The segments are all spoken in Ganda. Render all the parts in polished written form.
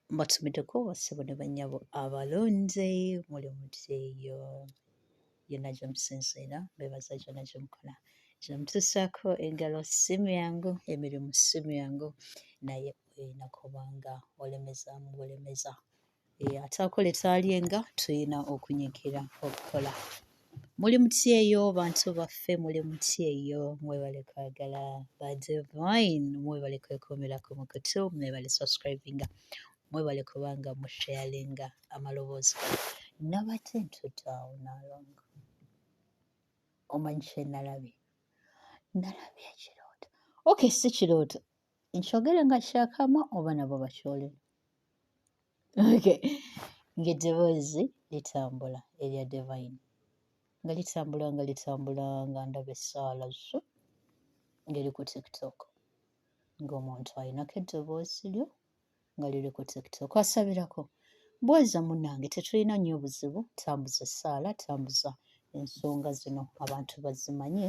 mbatumiddeko bassebo ne bannyabo abalonze muli muteeyo yonna gye musinziira beebaza gyonna gye mukola gye mutuusaako engalo ssimu yangu emirimu ssimu yangu naye olina kubanga olemezaamu bulemeza ate akole taalyenga tulina okunyiikira okukola muli mutyeyo bantu baffe muli mutyeyo mwebale kwagala ba Divine mwebale kwekuumira ku mukutu mwebale subscribinga mwebale kubanga musharinga amaloboozi nabate ntudde awo naalonga omanyi kye nalabye ekirooto okay si kirooto nkyogere nga kyakama oba nabo bakyole okay ng'eddoboozi litambula erya Divine nga litambula nga ndaba essaala zo ng'eri ku TikTok ng'omuntu alinako eddoboozi lyo nga liri ku TikTok asabirako bweza munnange tetulina nnyo buzibu tambuza essaala tambuza ensonga zino abantu bazimanye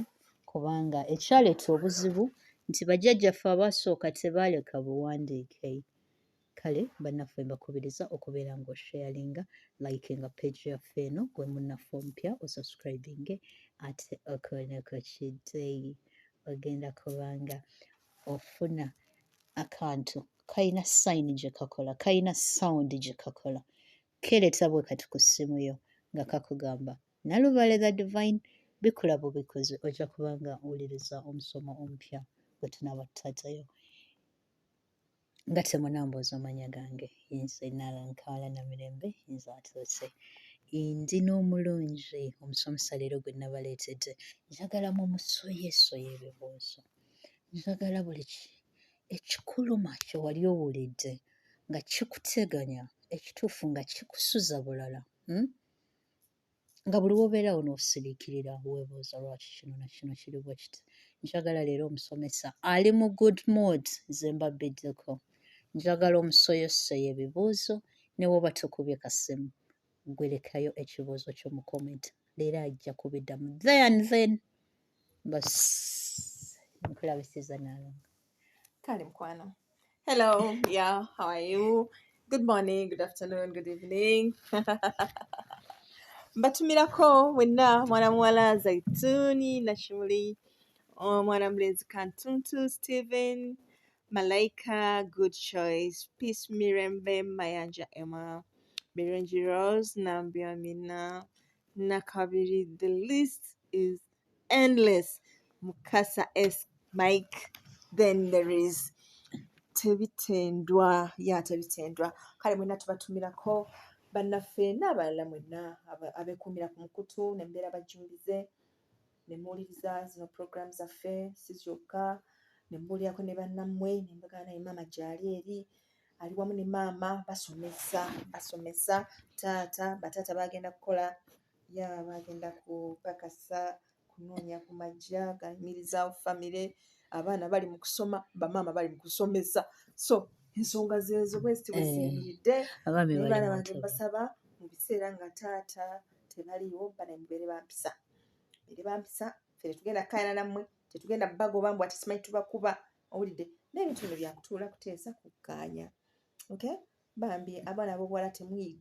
kubanga ekyaleeta obuzibu nti bajjajjaffe abaasooka tebaaleka buwandiike kale bannaffe mbakubiriza okubeera ng'osharinga likinga page yaffe eno gwe munnaffe omupya osubscribinge ate okooneko kidde ogenda kubanga ofuna akantu kayina sayini gye kakola kayina sawundi gye kakola kereeta bwe kati ku ssimu yo nga kakugamba Nalubale the Divine bikula bubikoze ojja kubanga owuliriza omusomo omupya gwe tunaaba tutaatayo nga temunambooza amanya gange nze Nalankaala Namirembe nze atuuse ndi n'omulungi omusomesa leero gwe nabaleetedde njagala mumusoyeesoye ebibuuzo njagala buli ekikuluma kye wali owulidde nga kikuteganya ekituufu nga kikusuza bulala nga buli wobeerawo n'osiriikirira weebuuza lwaki kino na kino kiri bwe kiti njagala leero omusomesa ali mu good mood ze mbabbiddeko njagala omusoyosoyo ebibuuzo ne woba tokubye kasimu gwerekayo ekibuuzo kyo mu comment leero ajja kubiddamu then bas nkulabisiza Naalonga. Kale mkwano. Hello, yeah, how are you? Good morning, good afternoon, good evening. Mbatumirako wenna mwana muwala Zaituni Nakimuli, mwana mulenzi Kantuntu Steven, Malaika Good Choice, Peace Mirembe Mayanja Emma, Mirenji Rose Nambia Mina, Nakabiri. The list is endless. Mukasa S. Mike. Then there is Tebitendwa. Yeah, Tebitendwa. Kale mwena tubatumirako bannaffe n'abalala mwenna abeekuumira ku mukutu ne mbeera bajjumbize ne muwuliriza zino program zaffe si zokka ne mbuulirako ne bannammwe ne mbagala naye maama gyali eri ali wamu ne maama basomesa bataata bagenda kukola bagenda kupakasa kunoonya ku majja gayimirizaawo famire abaana bali mu kusoma bamaama bali mu kusomesa so ensonga zezo bweziti bweziyimiridde naye baana bange mbasaba mu biseera nga taata tebaliiwo bana mubeere bampisa ffe tetugenda kkaayana nammwe tetugenda bagoba mbw ati simanyi tubakuba owulidde n'ebintu bino byakutuula kuteesa kukkaanya okay bambi abaana ab'obuwala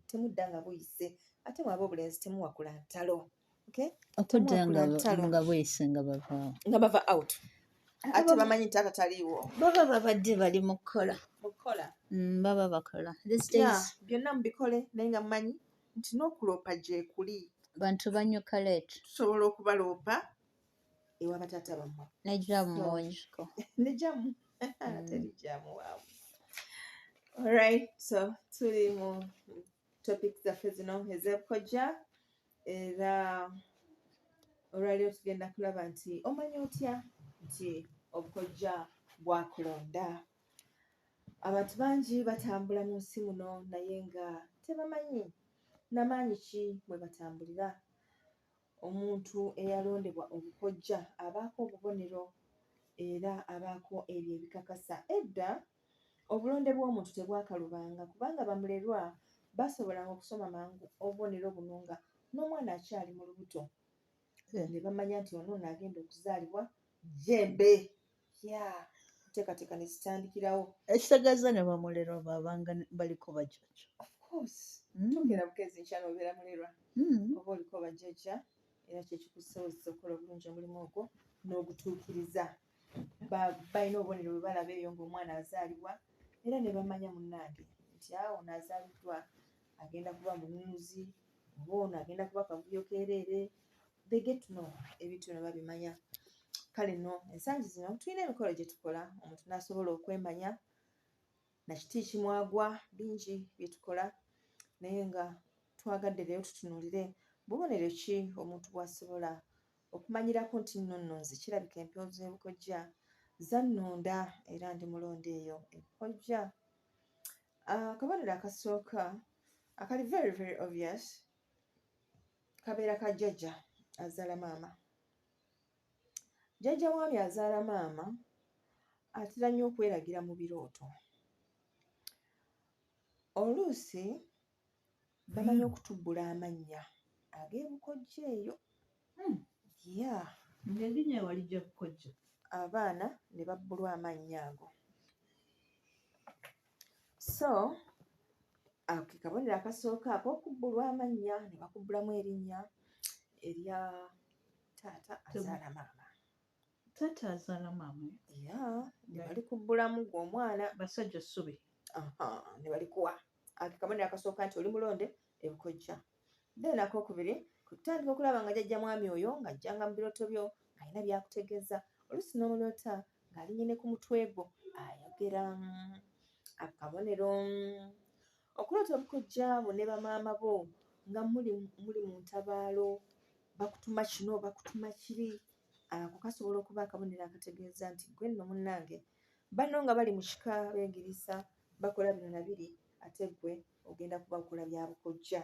temudda nga buyise ate mwe ab'obulenzi temuwakula ntalo okay okudda nga buyise nga bava out ate bamanyi nti taata taliiwo baba babadde bali mu kukola baba bakola byonna mubikole naye nga mumanyi nti n'okuloopa gye kuli bantu banyuka leeti tusobola okubaloopa ewa bataata bammwe nejjamu wonjiko nejjamu terijamu waawe. Alright, so tuli mu topic zaffe zino ez'ebukojja era olwaliro tugenda kulaba nti omanyi otya nti obukojja bwakulonda. Abantu bangi batambula mu nsi muno naye nga tebamanyi namaanyi ki bwe batambulira. Omuntu eyalondebwa obukojja abaako obubonero era abaako ebyo ebikakasa. Edda obulonde bw'omuntu tebwakalubanga kubanga bamulerwa basobolanga okusoma mangu obubonero buno nga n'omwana akyali mu lubuto ne bamanya nti ono agenda okuzaalibwa jembe kuteekateeka ne zitandikirawo. ekitegeeza ne bamulerwa babanga baliko bajjajja. Of course tuukira bukezi nkya n'obeera mulerwa oba oliko bajjajja era kyekikusobozesa okukola obulungi omulimu ogwo n'ogutuukiriza. Balina obubonero bwe balaba eyo ng'omwana azaalibwa era ne bamanya munnange nti ono azaaliddwa agenda kuba mununuzi oba ono agenda kuba kavuyo keereere. They get to know ebintu ne babimanya. Kale nno ensangi zino tulina emikolo gye tukola omuntu n'asobola okwemanya nakiti kimwagwa bingi bye tukola naye nga twagadde leero tutunuulire bubonero ki omuntu bw'asobola okumanyirako nti nno nze kirabika empyo z'ebukojja zannonda era ndi mulonde eyo ebukojja. Akabonero akasooka akali very very obvious kabeera ka jjajja azaala maama. Jjajja mwami azaala maama atera nnyo okweragira mu birooto. Oluusi bamanyi okutubbula amannya ag'ebukojja eyo. Ng'erinnya walijja bukojja. Abaana ne babbulwa amannya ago. So ke kabonero akasooka ak'okubbulwa amannya ne bakubbulamu erinnya erya taata azaala maama. Taata azaala maama. Ne balikubbulamu gwe omwana basajja ssubi. Ne balikuwa. Ke kabonero akasooka nti oli mulonde ebukojja. Then akokubiri kutandika okulaba nga jjajja mwami oyo ng'ajjanga mu birooto byo alina byakutegeeza. Oluusi n'omuloota ng'alinnye ne ku mutwe gwo ayogera. Akabonero okuloota obukojja bo ne bamaama bo nga muli mu ntabaalo bakutuma kino bakutuma kiri. Ako kasobola okuba akabonero akategeeza nti gwe nno munnange banno nga bali mu kika beengirisa bakola bino na biri ate gwe ogenda kuba okola bya bukojja.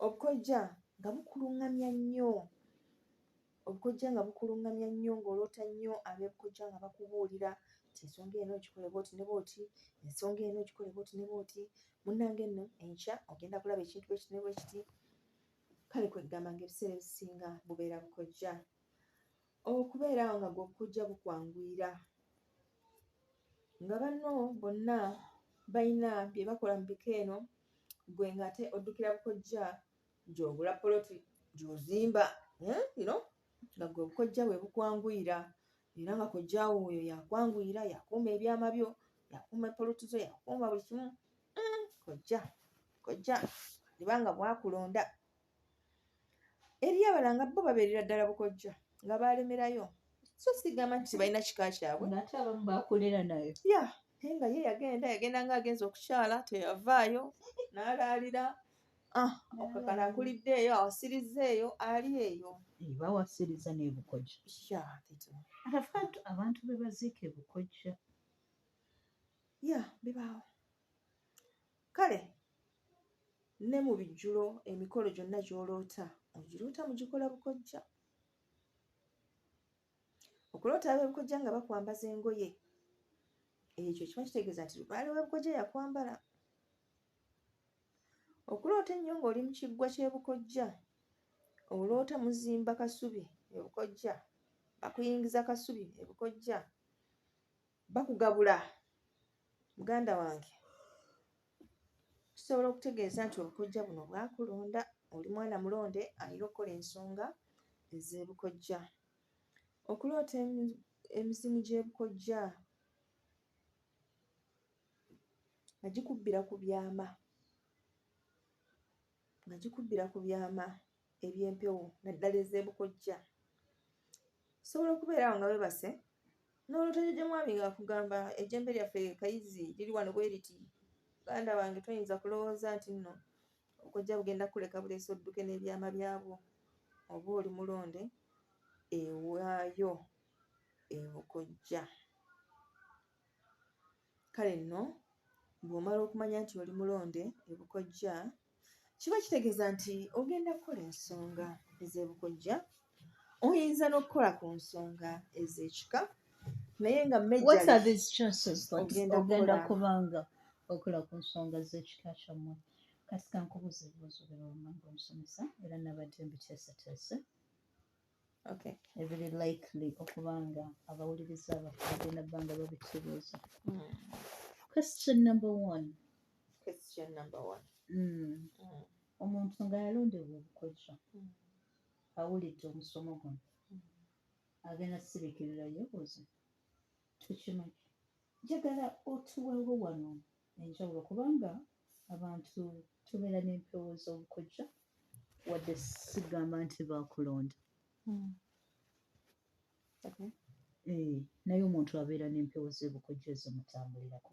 Obukojja nga bukuluŋŋamya nnyo. Obukojja nga bukuluŋŋamya nnyo ng'oloota nnyo ab'ebukojja nga bakubuulira nti ensonga eno gikole bw'oti ne bw'oti, ensonga eno gikole bw'oti ne bw'oti, munnange nno enkya ogenda kulaba ekintu bwe kiti ne bwe kiti. Kale kwe kugamba ng'ebiseera ebisinga bubeera bukojja. Okubeera awo nga gwe obukojja bukwanguyira nga banno bonna balina bye bakola mu bika eno, gwe ng'ate oddukira bukojja gy'ogula poloti gy'ozimba nga gwe obukojja bwe bukwanguyira era nga kojjaawo oyo yakwanguyira yakuuma ebyama byo yakuuma poloti zo yakuuma buli kimu. Kojja kubanga bwakulonda. Eri abalala nga bo babeerera ddala bukojja nga balemerayo. So sigamba nti balina kika kyabwe. Ate abamu baakulira nayo. Naye nga ye yagenda ng'agenza okukyala teyavaayo n'alaalira. Okakana akulidde eyo awasirizza eyo ali eyo. Bawasiriza n'ebukojja. Abantu be baziika ebukojja. Bibaawo. Kale ne mu bijjulo emikolo gyonna gy'oloota ogiroota mugikola bukojja. Okuloota ab'ebukojja nga bakwambaza engoye ekyo kiba kitegeeza nti lubaale w'ebukojja yakwambala. Okuloota ennyo ng'oli mu kiggwa ky'ebukojja oloota muzimba kasubi ebukojja, bakuyingiza kasubi ebukojja, bakugabula. Muganda wange kisobola okutegeeza nti obukojja buno bwakulonda, oli mwana mulonde alina okukola ensonga ez'ebukojja. Okuloota emizimu gy'ebukojja nga gikubbira ku byama eby'empewo naddala ez'ebukojja. Osobola okubeera awo nga weebase n'oloota jjajja mwami ng'akugamba ejjembe lyaffe kayizi liri wano bwe riti. Muganda wange toyinza kulowooza nti nno obukojja bugenda kuleka buleese odduke n'ebyama byabwo. Oba oli mulonde ewaayo ebukojja. Kale nno bw'omala okumanya nti oli mulonde ebukojja kiba kitegeeza nti ogenda kukola ensonga ez'ebukojja. Oyinza n'okukola ku nsonga ez'ekika naye nga What are these chances that ogenda kubanga okola ku nsonga z'ekika kyammwe? Kati kankubuuza ebibuuzo bino wammanga omusomesa era nabadde mbiteeseteese. Okay. ebiri likely okubanga abawuliriza abaffe bagenda bbanga babitubuuza. Question number 1. Question number 1. Omuntu nga yalondebwa obukojja awulidde omusomo guno agenda sirikirira yeebuuze tukimanyi. Njagala otuweewo wano enjawulo kubanga abantu tubeera n'empewo z'obukojja wadde sigamba nti baakulonda. Okay. Naye omuntu abeera n'empewo z'obukojja ezimutambulirako.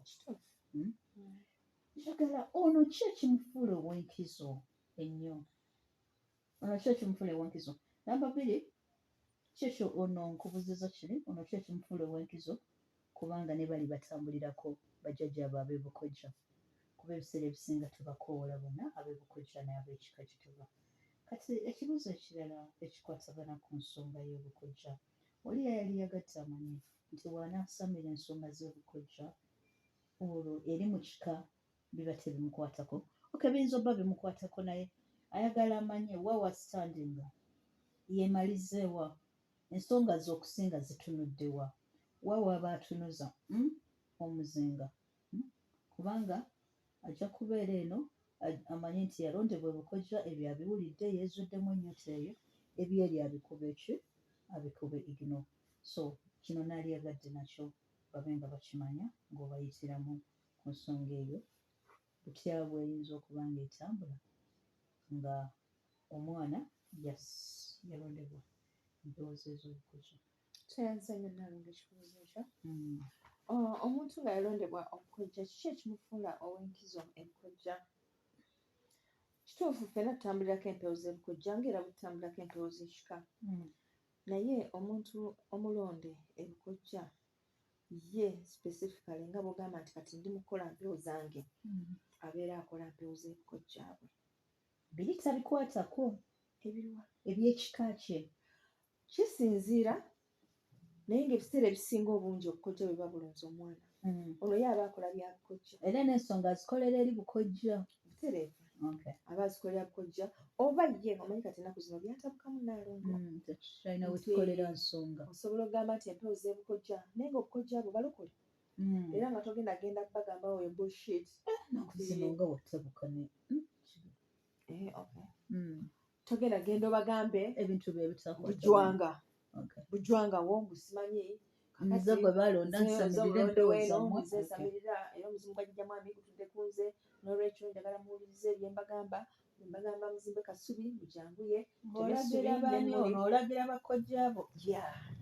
Njagala ono ki ekimufuula ow'enkizo ennyo? Ono ki ekimufuula ow'enkizo? Namba 2, ki ekyo ono nkubuziza kiri? Ono ki ekimufuula ow'enkizo kubanga ne bali batambulirako bajjajja abo ab'ebukojja? Kuba ebiseera ebisinga tubakoola bonna ab'ebukojja n'ab'ekika gye tuva. Kati ekibuuzo ekirala ekikwatagana ku nsonga y'obukojja, oli yali yagadde amanye nti bw'anaasamira ensonga z'obukojja olwo eri mu kika biba tebimukwatako. Biyinza obba bimukwatako naye ayagala amanye wa wastandinga, yeemalizeewa, ensonga ze okusinga zitunuddewa, wa waba atunuza omuzinga. Kubanga ajja kubeera eno amanye nti yalondebwa ebukojja, ebyo abiwulidde, yeezuddemu ennyota eyo, ebyeri abikuba eki, abikuba igno. So kino naali yagadde nakyo babe nga bakimanya ng'obayitiramu ku nsonga eyo butya bw'eyinza okuba nga etambula nga omwana yalondebwa empewo ze ez'obukojja. Kyeyanzanya nalonga ekibuuzo ekyo. Omuntu nga yalondebwa obukojja, kiki ekimufuula ow'enkizo ebukojja? Kituufu ffenna tutambulirako empewo z'ebukojja ng'era butambulirako empewo z'ekika. Naye omuntu omulonde ebukojja ye specifically nga bw'ogamba nti kati ndi mukola mpewo zange, abeera akola mpewo z'ebukojja bwe. Biri tabikwatako Ebiriwa eby'ekika kye. Kisinziira, naye ng'ebiseera ebisinga obungi obukojja bwe buba bulonze omwana, olwo ye aba akola bya bukojja. Era n'ensonga azikolera eri bukojja. Butereevu. Aba azikolera bukojja oba ye omanyi kati ennaku zino byatabukamu naalongo. Tulina we tukolera nsonga. Osobola okugamba nti empewo z'ebukojja naye ng'obukojja abo balokole. Era nga togenda genda bagamba oyo bullshit. Nakuzino nga wattabuka ne. Togenda genda obagambe ebintu bye bitakwata. Bujwanga wo gusimanyi. Nze gwe balonda nsamirira empewo zammwe. Nsamirira era omuzimu gwa jjajja mwami gutudde ku nze, n'olwekyo njagala muwulirize bye mbagamba. Bwe mbagamba muzimbe kasubi mujanguye. Olagira baani ono? Olagira bakojja abo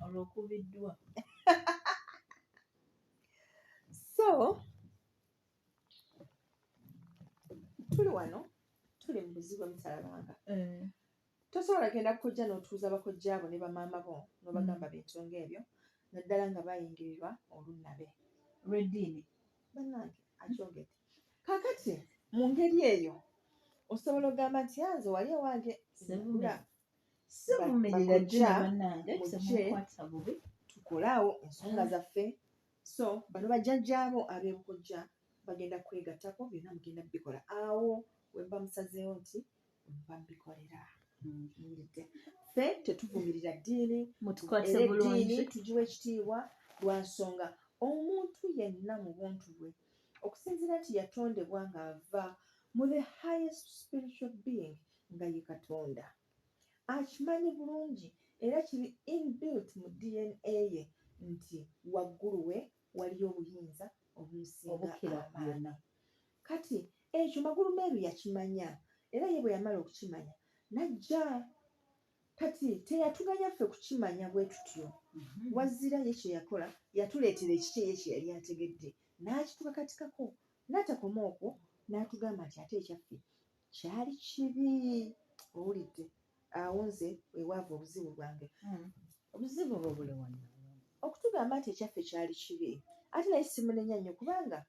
olw'okubiddwa. So tuli wano, tuli mu buzibu omutalabanga. Tosobola genda bukojja n'otuuza bakojja abo ne bamaama bo n'obagamba bintu ng'ebyo, naddala nga bayingirirwa olunnabe lw'eddiini. Bannange akyogedde. Kaakati mu ngeri eyo osobola okugamba nti nze wali ewange sivumirira ddiini bannange, temukwata bubi, tukolaawo ensonga zaffe. So bano bajjajjaabo ab'ebukojja bagenda kwegattako, byonna mugenda bikola. Awo we mba musazeewo nti mba mbikolera. Ffe tetuvumirira ddiini, mutukwate bulungi, eddiini tugiwa ekitiibwa lwa nsonga omuntu yenna mu buntu bwe okusinziira nti yatondebwa ng'ava mu the highest spiritual being nga ye Katonda. Akimanyi bulungi era kiri inbuilt mu DNA ye nti waggulu we waliyo obuyinza obumusinga amaanyi. Kati ekyo magulu meeru yakimanya, era ye bwe yamala okukimanya najja. Kati teyatuganya ffe kukimanya bwe tutyo. Wazira ye kye yakola, yatuleetera ekiki ye kye yali ategedde n'akitubakatikako, n'atakoma okwo n'atugamba nti ate ekyaffe kyali kibi. Owulidde? Awo nze wewaava obuzibu bwange. Obuzibu bwo buli wonna. Okutugamba nti ekyaffe kyali kibi, ate naye simunenya nnyo kubanga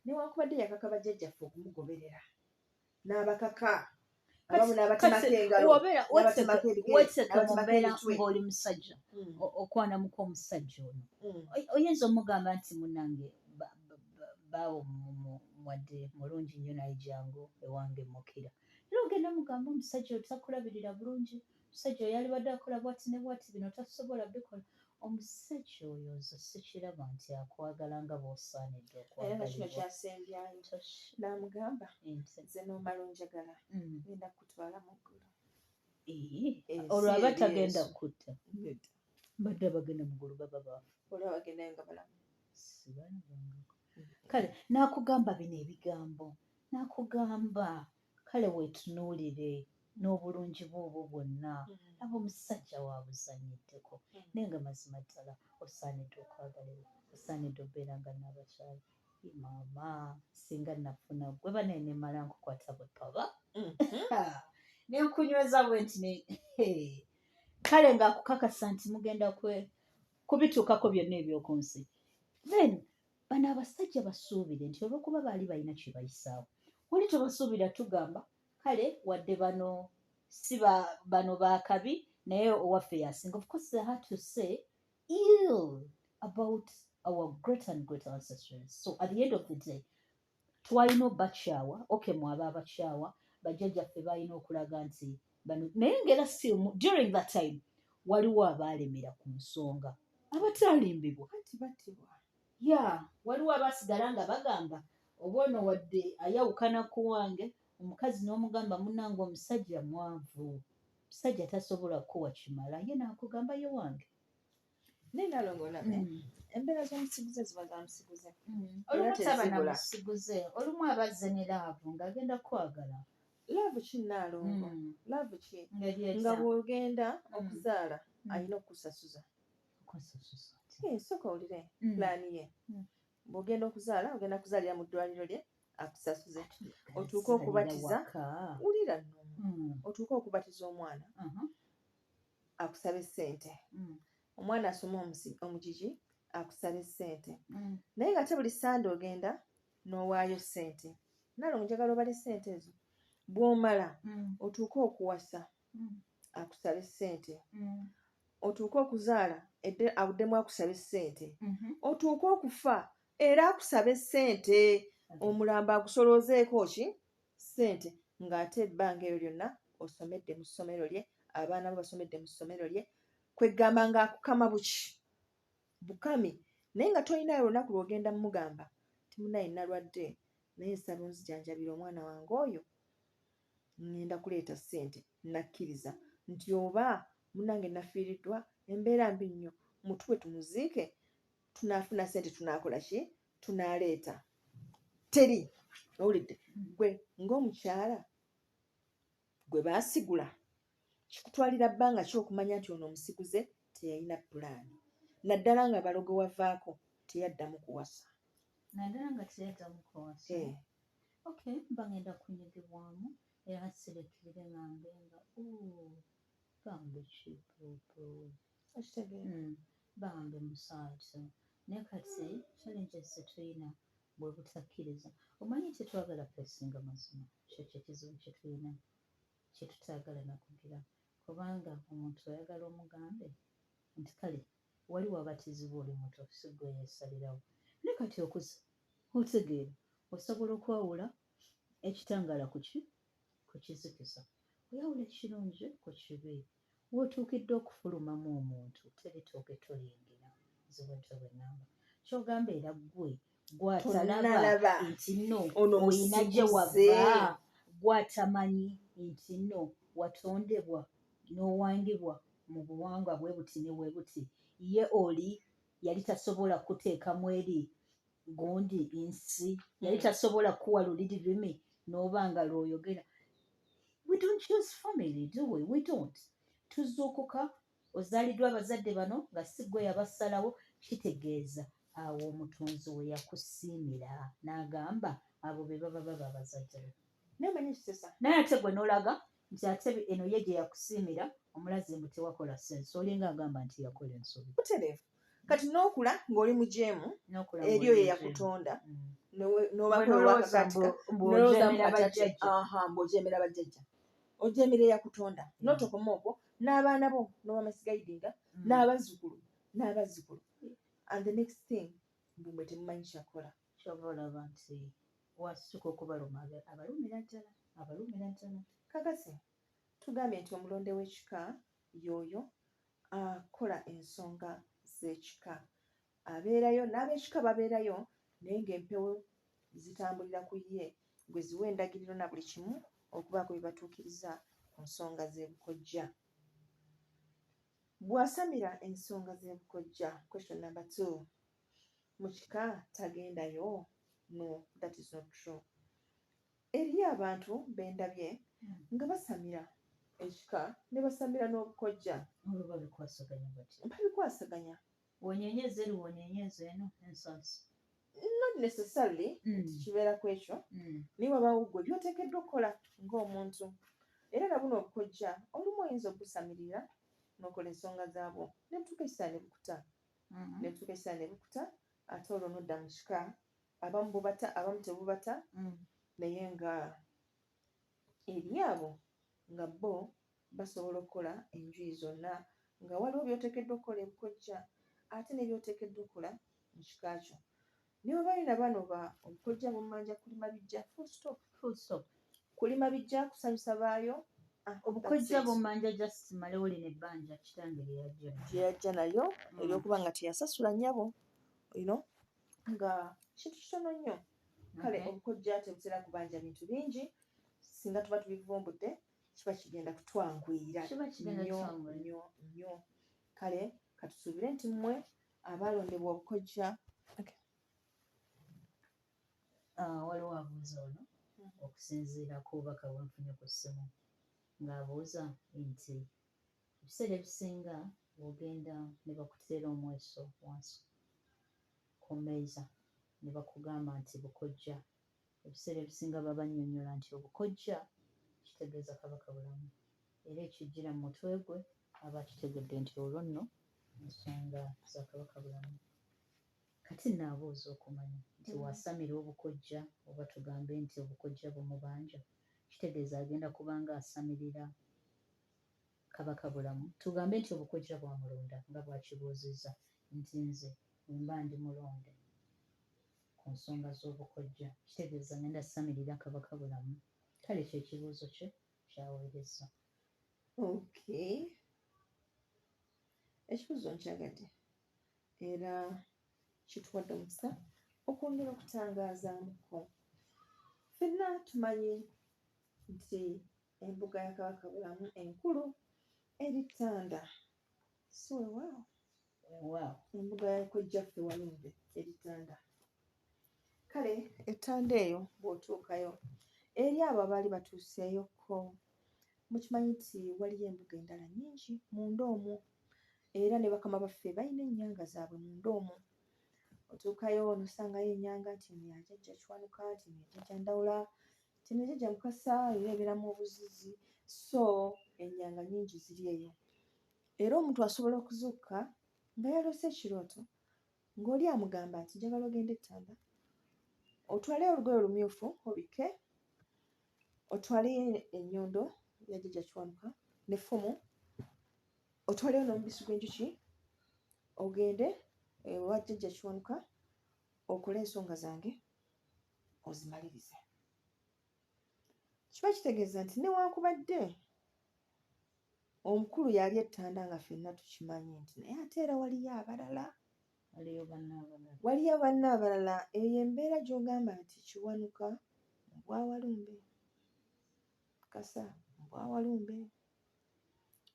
newankubadde yakaka bajjajjaffe okumugoberera n'abakaka abamu n'abatemako engalo, weeteeka mu mbeera ng'oli musajja okwanamuka omusajja ono, oyinza omugamba nti munnange baawo mwadde mulungi nnyo naye jangu ewange mukira. Era ogenda mugamba omusajja oyo takulabirira bulungi, omusajja oyo alibadde akola bwati ne bwati bino tasobola bikola omusajja oyo nze sikiraba nti akwagala nga bw'osaanidde era nga kino okwagalibwa kyasembyayo n'amugamba nze n'omala onjagala ngenda kutwala mu ggulu olwo aba tagenda kutta mbadde abagenda mu ggulu baba baafu olwo bagendayo nga balamu kale n'akugamba bino ebigambo n'akugamba kale weetunuulire n'obulungi bwobwo bwonna aba omusajja waabuzanyiddeko naye nga mazima ddala osaanidde okwagalibwa osaanidde okubeera nga n'abakyala maama singa nafuna gwe baneenemala nkukwata bwe paba nenkunyweza bwe nti kale ngaakukakasa nti mugenda kubituukako byonna eby'oku nsi then bano abasajja basuubire nti olw'okuba baali balina kye bayisaawo wali tebasuubira tugamba kale wadde bano si bano baakabi naye owaffe yasinga of course I had to say ill about our great and great ancestors so at the end of the day twalina obakyawa okay mwaba abakyawa bajjajjaffe balina okulaga nti bano naye ngera still during that time waliwo abaalemera ku nsonga abatalimbibwa anti battibwa waliwo abaasigala nga bagamba oba ono wadde ayawukana ku wange omukazi n'omugamba munange omusajja mwavu omusajja tasobola kuwa kimala ye n'akugambayo wange naye nalongolabe embeera z'omusiguze ziba za musiguze olumu taba namusiguze olumu abazze ne laavu ng'agenda kwagala laavu ki naalongo laavu ki nga bw'ogenda okuzaala alina okusasuza sooka owulire pulaani ye bw'ogenda okuzaala ogenda kuzaalira mu ddwaliro lye akusasuze otuuke okubatiza wulira nno otuuke okubatiza omwana akusaba essente omwana asoma omugigi akusaba essente naye nga ate buli sande ogenda n'owaayo ssente nalongo njagala obale ssente ezo bw'omala otuuke okuwasa akusaba essente otuuke okuzaala abuddemu akusaba essente otuuke okufa era akusaba essente omulambo agusoloozeeko ki ssente ng'ate ebbanga eryo lyonna osomedde mu ssomero lye abaana bo basomedde mu ssomero lye kweggamba ng'akukama bukami naye nga tolinayo olunaku lw'ogenda mugamba timunaye nalwadde naye nsaba onzijanjabira omwana wange oyo ngenda kuleeta ssente nakkiriza nti oba munange nafiiriddwa embeera mbi nnyo mutuwe tumuziike tunaafuna ssente tunaakola ki tunaaleeta teri owulidde gwe ng'omukyala gwe baasigula kikutwalira bbanga ki okumanya nti ono omusiguze teyalina pulaani naddala nga balogo wavaako teyaddamu kuwasa naddala nga teyaddamu kuwasa okay mba ngenda kunyigibwamu era sirekirire ngambe nga bambe kipopo bambe musaati naye kati challenges zetulina bwe butakkiriza omanyi nti twagala kwesinga mazima kyekyo ekizibu kye tulina kye tutaagala nakugira kubanga omuntu oyagala omugambe nti kale wali wabatizibwa oli muto si gwe yeesalirawo naye kati okuza otegeera osobola okwawula ekitangaala ku kizikiza oyawula ekirungi ku kibi wootuukidde okufulumamu omuntu teritooke tolingira ziwete bwenamba kyogamba era gwe gwatalaba nti nno oyina gye wava gwatamanyi nti nno watondebwa n'owangibwa mu buwangwa bwe buti ne bwe buti ye oli yali tasobola kuteekamu eri gundi nsi yali tasobola kuwa luliri lumi n'oba nga lw'oyogera we don't choose family do we don't tuzuukuka ozaaliddwa abazadde bano nga si gwe yabasalawo kitegeeza awo omutonzi we yakusiimira n'agamba abo be baba abazadde be naye ate gwe n'olaga nti ate eno ye gye yakusiimira omulazi mbu tewakola sensi olinga agamba nti yakola ensobi butereevu kati n'okula ng'oli mujeemu eryo ye yakutonda mbw'ojeemera bajjajja ojeemera eyakutonda n'otokoma okwo n'abaana bo n'obamasigaidinga n'abazzukulu and the next thing mbumwe temumanyi kyakola kyova olaba nti wasituka okubaluma abalumira ddala kakase tugambye nti omulonde w'ekika y'oyo akola ensonga z'ekika, abeerayo n'ab'ekika babeerayo naye ng'empewo zitambulira ku ye gwe ziwa endagiriro na buli kimu okubaako bye batuukiriza ku nsonga z'ebukojja. Bw'asamira ensonga z'ebukojja, question number 2, mu kika tagendayo? No, that is not true. Eriyo abantu bendabye nga basamira ekika ne basamira n'obukojja. Olwo babikwasaganya bati. Babikwasaganya. Wonyenyeza eri wonyenyeza eno ensonsi. Not necessarily kibeera ku ekyo naye wabaawo gwe by'oteekeddwa okukola ng'omuntu. Era na buno obukojja olumu oyinza okubusamirira n'okola ensonga zaabwo ne butuuka ekiseera ne bukuta ate olwo n'odda mu kika. Abamu bubata abamu tebubata naye nga eri abo nga bo basobola okukola enjuyi zonna nga waliwo by'oteekeddwa okukola ebukojja ate ne by'oteekeddwa okukola mu kika kyo. Niyo balina bano obukojja bumanja kulima bijja full stop. Kulima bijja kusanyusa baayo. Obukojja bumanja just malewo lino ebbanja kitange lye yajja nayo eby'okuba nga teyasasula nnyabo nga kintu kitono nnyo. Kale obukojja tebutera kubanja bintu bingi, singa tuba tubivumbudde kiba kigenda kutwanguyira nnyo. Kale katusuubire nti mmwe abalondebwa obukojja. Waliwo abuuza ono okusinziira ku bubaka bwenfunye ku ssimu ng'abuuza nti ebiseera ebisinga bw'ogenda ne bakuteera omweso wansi ku mmeeza ne bakugamba nti bukojja, ebiseera ebisinga baba bannyonnyola nti obukojja kitegeeza Kabaka bulamu, era ekijjira mu mutwe gwe aba akitegedde nti olwo nno ensonga za Kabaka bulamu. Kati naabuuza okumanya nti wasamira obukojja oba tugambe nti obukojja bumubanja, kitegeeza agenda kubanga asamirira Kabaka bulamu. Tugambe nti obukojja bwamulonda nga bwakibuuzizza nti nze mba ndi mulonde ku nsonga z'obukojja, kitegeeza ngenda samirira Kabaka bulamu. Kale kye kibuuzo kye kyaweereza. Ekibuuzo nkyagadde era kituwadde omukisa okwongera okutangaazamuko. Ffenna tumanyi nti embuga ya Kabaka bulamu enkulu eri Ttanda, si weewaawo? Embuga ya kojjaffe Walumbe eri Ttanda. Kale Ettanda eyo bw'otuukayo eri abo abaali batuuseeyoko, mukimanyi nti waliyo embuga endala nnyingi munda omwo era ne bakama baffe balina ennyanga zaabwe munda omwo. Otuukayo n'osangayo ennyanga nti eno ya Jjajja Kiwanuka, nti eno ya Jjajja Ndawula, nti eno Jjajja Mukasa era ebeeramu obuzizi. So ennyanga nnyingi ziri eyo era omuntu asobola okuzuukuka nga yaloose ekirooto ng'oli amugamba nti njagala ogende Ttanda otwale olugoye olumyufu obikke, otwale ennyondo ya Jjajja Kiwanuka n'effumu, otwaleyo n'omubisi gw'enjuki ogende ewa Jjajja Kiwanuka okole ensonga zange ozimalirize. Kiba kitegeeza nti newankubadde omukulu yali Ettanda nga ffenna tukimanyi nti naye ate era waliyo abalala, waliyo banne abalala. Eyo embeera gy'ogamba nti Kiwanuka mbwa Walumbe, Mukasa mbwa Walumbe,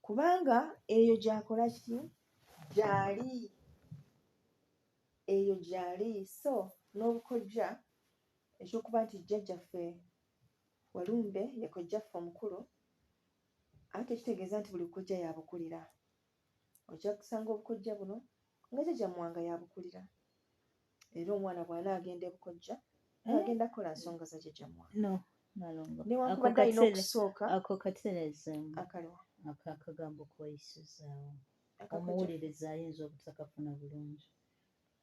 kubanga eyo gy'akola ki? Gy'ali, eyo gy'ali. So n'obukojja ekyokuba nti Jjajjaffe Walumbe ye kojjaffe omukulu, ate kitegeeza nti buli bukojja yabukulira. Ojja kusanga obukojja buno nga Jjajja Mwanga yabukulira, era omwana bw'anaagenda ebukojja agenda kukola nsonga za Jjajja Mwanga. Newankubadde alina okusooka ako katereezemu akagambo kweyisizaawo, omuwuliriza ayinza obutakafuna bulungi.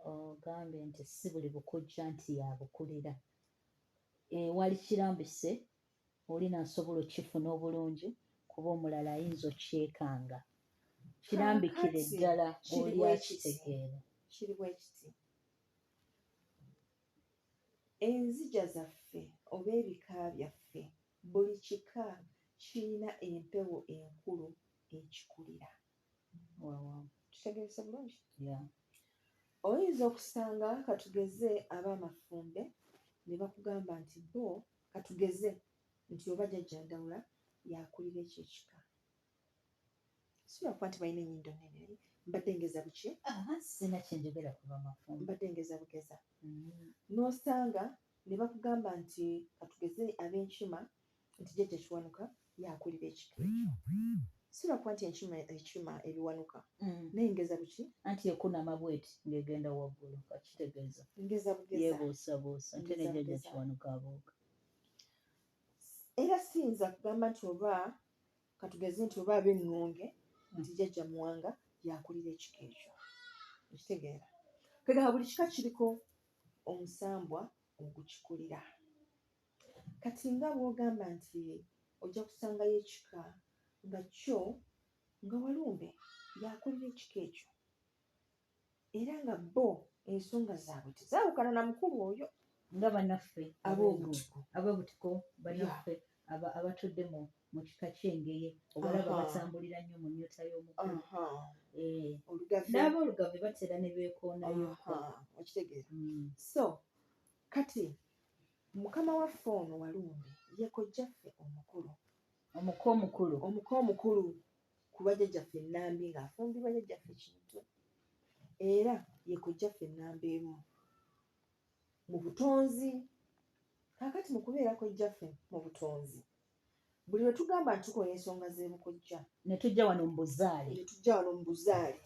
Ogambye nti si buli bukojja nti yabukulira. Wali kirambise oli nasobola okifuna obulungi kuba omulala ayinza okyekanga. Kirambikire ddala oli akitegeera. Kiri bwe kiti. Enzija zaffe oba ebika byaffe buli kika kirina empewo enkulu ekikulira. Kitegeerese bulungi? Oyinza okusanga katugeze ab'amafumbe ne bakugamba nti bo katugeze nti oba jjajja Ndawula yakulira ekyo ekika. Sirakuba nti balina ennyindo nnene, mbadde ngeza buki? Sina kyenjogera ku b'amafumbe. Mbadde ngeza bugeza. N'osanga ne bakugamba nti katugeze ab'enkima nti jjajja Kiwanuka yakulira ekika ekyo. Sirakuba nti ekima ebiwanuka naye ngeza buki? Anti ekunama bweti ng'egenda waggulu, kakitegeeza. Ngeza bugeza. Yeebuusabuusa ate ne jjajja Kiwanuka abuuka. Era siyinza kugamba nti oba katugeze nti oba ab'engonge nti jjajja Muwanga yakulira ekika ekyo. Okitegeera? Kegamba buli kika kiriko omusambwa ogukikulira. Kati nga bw'ogamba nti ojja kusangayo ekika nga kyo nga Walumbe yakulira ekika ekyo era nga bo ensonga zaabwe tezaawukana na mukulu oyo. Nga bannaffe ab'obutiko bannaffe Yeah. abatudde mu kika ky'Engeye obalaba batambulira nnyo mu nnyota y'omukulu. N'aboolugave batera ne beekoonayo. Okitegeera? So kati mukama waffe ono Walumbe ye kojjaffe omukulu. Omuko omukulu ku bajjajjaffe Nnambi ng'afumbirwa jjajjaffe Kintu. Era ye kojjaffe nnamba emu mu butonzi. Kaakati mu kubeera kojjaffe mu butonzi, buli lwe tugamba nti tukola ensonga z'ebukojja ne tujja wano mu buzaale,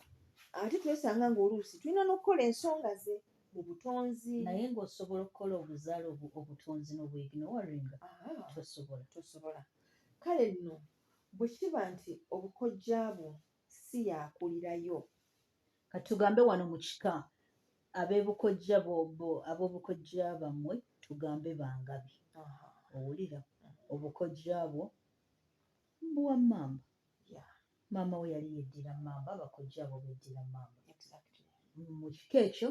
ate twesanga ng'oluusi tulina n'okukola ensonga ze mu butonzi. Naye ng'osobola okukola obuzaale obutonzi n'obuyiginowaringa tosobola. Kale nno bwe kiba nti obukojja bwo si yakulirayo, katugambe wano mu kika ab'ebukojja ab'obukojja bammwe tugambe bangabi. Owulira? Obukojja bwo mbuwa maama. Maama we yali yeddira maama, abakojja abo beddira maama. Mu kika ekyo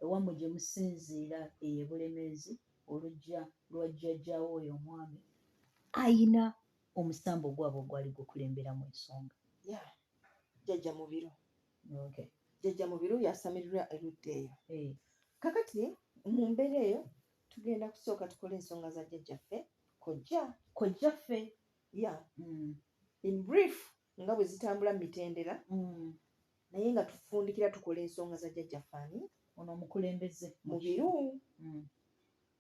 ewammwe gye musinziira eyo Bulemeezi, oluggya lwa jjajjaawo oyo omwami ayina omusambo gwabwe gwali gukulemberamu ensonga. Jjajja Mubiru yasamirirwa erudda eyo. Kakati mu mbeera eyo tugenda kusooka tukole ensonga za jjajjaffe kojjaffe. In brief nga bwe zitambula mu mitendera, naye nga tufundikira tukola ensonga za jjajjaffe ani ono omukulembeze Mubiru.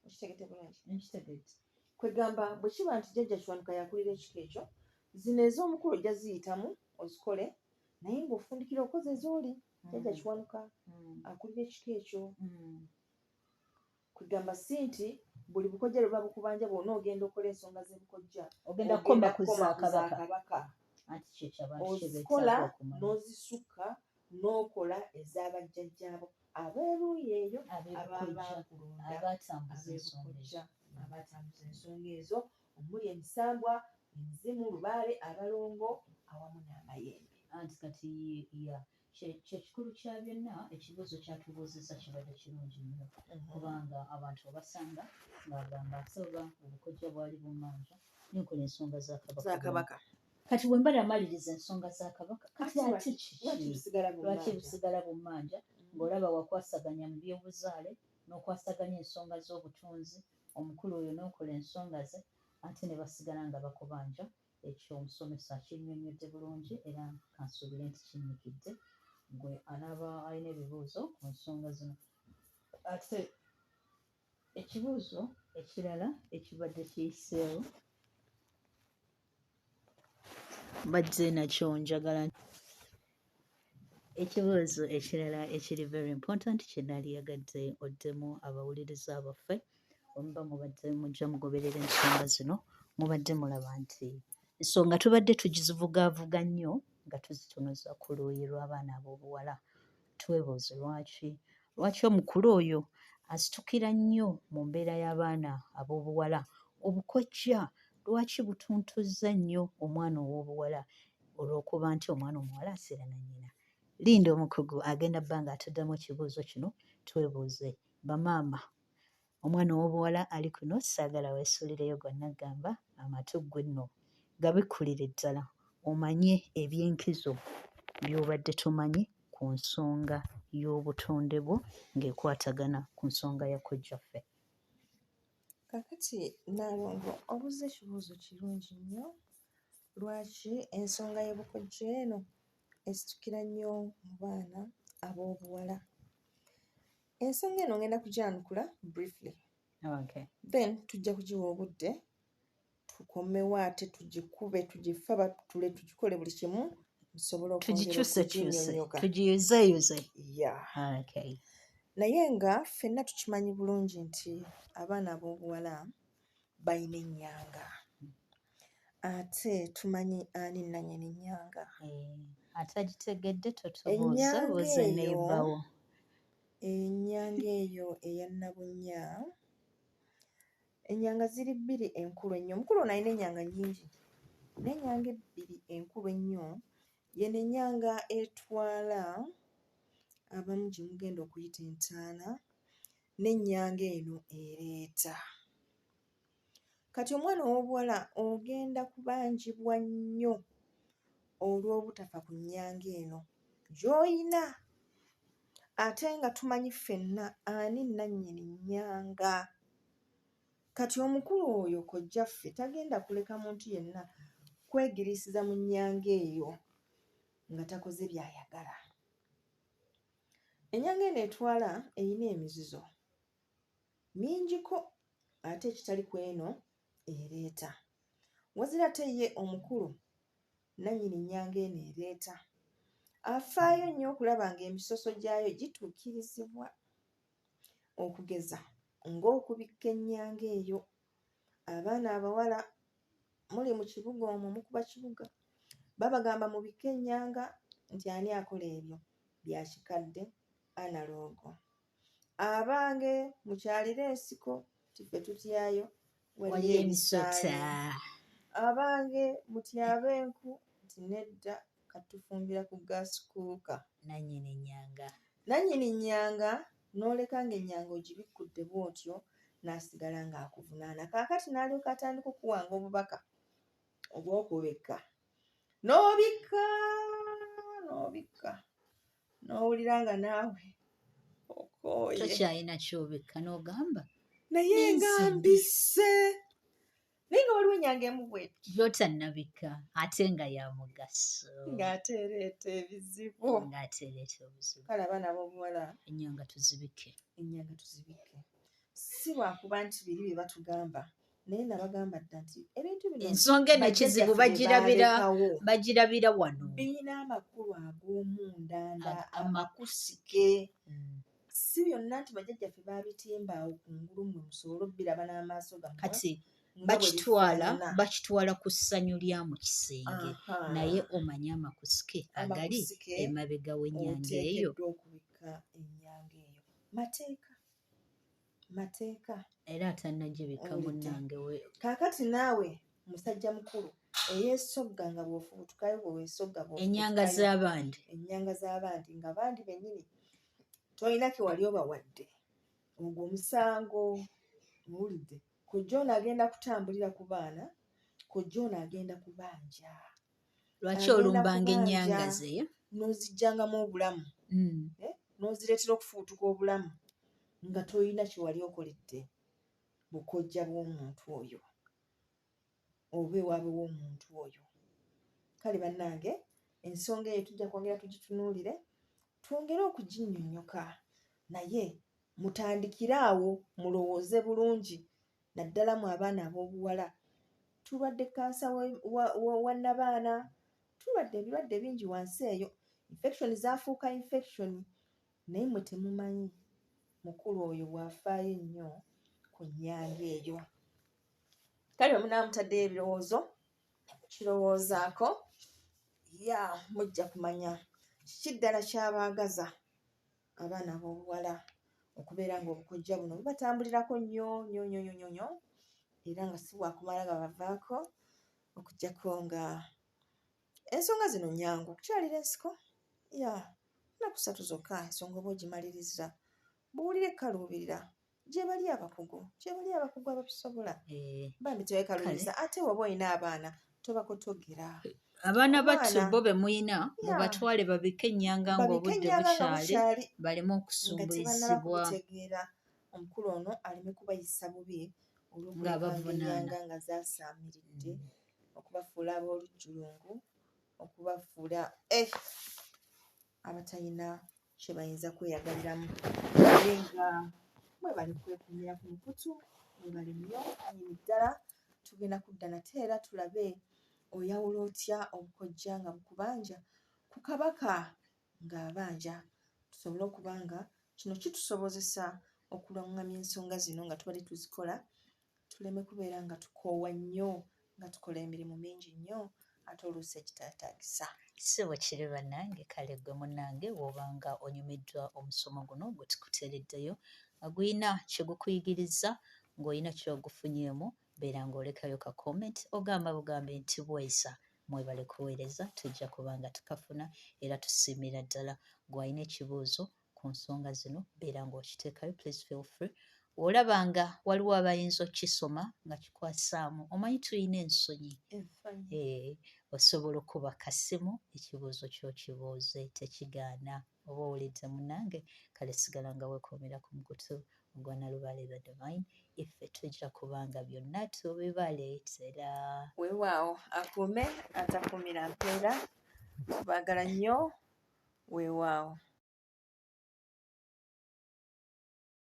Okitegete bulungi? Nkitegeete. Kwegamba bwe kiba nti jjajja Kiwanuka yakulira ekika ekyo, zino ez'omukulu ojja ziyitamu ozikole, naye ng'ofundikira okoze ez'oli jjajja Kiwanuka akulira ekika ekyo. Kwegamba si nti buli bukojja lwe babukubanja bwonna ogenda okola ensonga z'ebukojja, ogenda kukoma ku za Kabaka. Ozikola n'ozisukka n'okola ez'abajjajjaabo ab'eruuyi eyo abatambuza ensonga ezo omuli emisambwa, emizimu, Lubaale, Abalongo awamu n'Amayembe. Anti kati kyekikulu kya byonna ekibuuzo kyatubuuzizza kibadde kirungi nnyo kubanga abantu obasanga ng'agamba asaba obukojja bwali bummanja nenkola ensonga za Kabaka. Kati bwe mba namaliriza ensonga za Kabaka kati ate lwaki busigala bummanja ng'olaba wakwasaganya mu by'obuzaale n'okwasaganya ensonga z'obutunzi, omukulu oyo n'okola ensonga ze ate ne basigala nga bakubanja. Ekyo omusomesa akinnyonnyodde bulungi era kansuubire nti kinnyikidde gwe anaaba alina ebibuuzo ku nsonga zino. Ate ekibuuzo ekirala ekibadde kiyiseewo badde nakyo njagala. Ekibuuzo ekirala ekiri very important kye nali yagadde oddemu abawuliriza baffe omuba mubadde mujja mugoberera ensonga zino, mubadde mulaba nti ensonga tubadde tugizivugaavuga nnyo nga tuzitunuza ku luuyi lw'abaana ab'obuwala. Twebuuze lwaki omukulu oyo asitukira nnyo mu mbeera y'abaana ab'obuwala. Obukojja lwaki butuntuzza nnyo omwana ow'obuwala olw'okuba nti omwana omuwala aseera na nnyina. Linda omukugu agenda bba nga atuddamu ekibuuzo kino. Twebuuze bamaama, omwana ow'obuwala ali kuno saagala weesuulireyo gonna gamba amatu ggwe nno gabikulire ddala omanye ebyenkizo by'obadde tumanyi ku nsonga y'obutonde bwo ng'ekwatagana ku nsonga ya kojjaffe. Kakati Nalongo obuuza ekibuuzo kirungi nnyo. Lwaki ensonga y'obukojja eno esitukira nnyo mu baana ab'obuwala? Ensonga eno ngenda kugyanukula briefly. Okay. Then tujja kugiwa obudde tukomewo ate tugikube tugife abatule tugikole buli kimu tusobole tugikyusekyuse tugiyuzeeyuze. Yeah. Okay. Naye nga ffenna tukimanyi bulungi nti abaana ab'obuwala balina ennyanga. Ate tumanyi ani nannyini nnyanga. Ate agitegedde totobuuza buuza neebawo. Ennyanga eyo eya Nabunnya, ennyanga ziri bbiri enkulu ennyo. Omukulu ono alina ennyanga nnyingi, n'ennyanga ebbiri enkulu ennyo yeno ennyanga etwala abamu gye mugenda okuyita entaana, n'ennyanga eno ereeta. Kati omwana ow'obuwala ogenda kubanjibwa nnyo olw'obutafa ku nnyanga eno gy'oyina. Ate nga tumanyi ffenna ani nannyini nnyanga. Kati omukulu oyo kojjaffe tagenda kuleka muntu yenna kwegiriisiza mu nnyanga eyo nga takoze by'ayagala. Ennyanga eno etwala eyina emizizo mingiko, ate ekitali ku eno ereeta. Wazira ate ye omukulu nannyini nnyanga eno ereeta afaayo nnyo okulaba ng'emisoso gyayo gituukirizibwa, okugeza ng'okubikka ennyanga eyo. Abaana abawala muli mu kibuga omwo mukuba kibuga babagamba mubikke ennyanga nti ani akola ebyo bya kikadde analogo. Abange mukyalira ensiko tiffe tutyayo waliyo emisota. Abange mutyaba enku nti nedda katufumbira ku gaasikuuka. Nannyini nnyanga. Nannyini nnyanga n'oleka ng'ennyanga ogibikkudde bw'otyo n'asigala ng'akuvunaana. Kaakati n'alyoka atandika okuwanga obubaka obw'okubikka. N'obikka n'owulira nga naawe okooye. Tokyalina ky'obikka n'ogamba naye nga mbisse. Naye nga waliwo ennyanga emu bw'eti gy'otannabikka ate nga ya mugaso. ng'ate ereeta ebizibu. Kale abaana b'obuwala ennyanga tuzibikke. Si lwakuba nti biri bye batugamba, naye nabagamba dda nti ebintu bino ensonga eno kizibu bagirabira wano. Birina amakulu ag'omundanda amakusike. Si byonna nti bajjajjaffe babitimba awo kungulu mmwe musobole obbiraba n'amaaso gammwe. Kati bakitwala ku ssanyu lya mu kisenge. Naye omanye amakusike agali emabega w'ennyanga eyo. Oteekeddwa okubikka ennyanga eyo. Mateeka. Era atannagibikka munnange we. Kaakati naawe musajja mukulu eyeesogga nga bw'ofubutukayo bweweesogga ennyanga z'abandi nga bandi bennyini tolina ke wali obawadde. Ogwo omusango muwulidde. Kojja ono agenda kutambulira ku baana, kojja ono agenda kubanja. Lwaki olumbanga ennyanga ze? N'ozijjangamu obulamu. N'ozireetera okufubutuka obulamu nga tolina kye wali okoledde bukojja bw'omuntu oyo oba ewaabwe w'omuntu oyo. Kale bannange ensonga eyo tujja kwongera tugitunuulire twongere okuginnyonnyoka, naye mutandikire awo mulowooze bulungi. Naddala mu abaana ab'obuwala tulwadde kansa wa nnabaana, tulwadde ebirwadde bingi wansi eyo, infection zaafuuka infection, naye mwe temumanyi mukulu oyo bw'afaayo ennyo ku nnyanga eyo. Kale bwe munaaba mutaddeyo ebirowoozo kirowoozaako mujja kumanya kiki ddala kyabaagaza abaana b'obuwala okubeera ng'obukojja buno bubatambulirako nnyo era nga si bwakumala babavaako okuggyako nga ensonga zino nnyangu okukyalira ensiko. Nnaku 3 zokka ensonga oba ogimaliriza buwulire kaluubirira gye bali abakugu ababisobola bambi tewekalubiriza. Ate waba olina abaana tobako togera abaana battu Omwana- bo be muyina Yeah. mubatwale babike ennyanga babike ng'obudde ennyanga nga bukyali bukyali baleme nga tebannaba okusumbuyizibwa kubitegeera omukulu ono aleme kubayisa bubi olw'okulekanga Ng'abavunaana. ennyanga nga zaasaamiridde okubafuula ab'olujjulungu okubafuula abatalina kye bayinza kweyagaliramu naye nga mwebali kwekumira ku mukutu mwebali nnyo anyini ddala tugenda kudda nate era tulabe oyawula otya obukojja nga bukubanja ku kabaka ng'abanja tusobole okuba nga kino kitusobozesa okulwaŋŋamya ensonga zino nga tubadde tuzikola tuleme kubeera nga tukoowa nnyo nga tukola emirimu mingi nnyo ate oluusi ekitaataagisa si bwe kiri bannange kale gwe munnange w'obanga onyumiddwa omusomo guno gwe tukuteereddeyo nga guyina kye gukuyigiriza ng'olina ky'ogufunyeemu beera ng'olekayo ka comment ogamba bugambe nti bwesa mwebale kuweereza tujja kuba nga tukafuna era tusiimira ddala gw'alina ekibuuzo ku nsonga zino beera ng'okiteekayo please feel free olaba nga waliwo abayinza okkisoma nga kikwasaamu omanyi tulina ensonyi osobola okuba kasimu ekibuuzo ky'okibuuze tekigaana oba owulidde munnange kale sigala nga weekuumira ku mukutu ogwa Nalubaale the Divine iffe tujja kuba nga byonna tubibaleetera weewaawo akuume atakuumira mpeera tubaagala nnyo weewaawo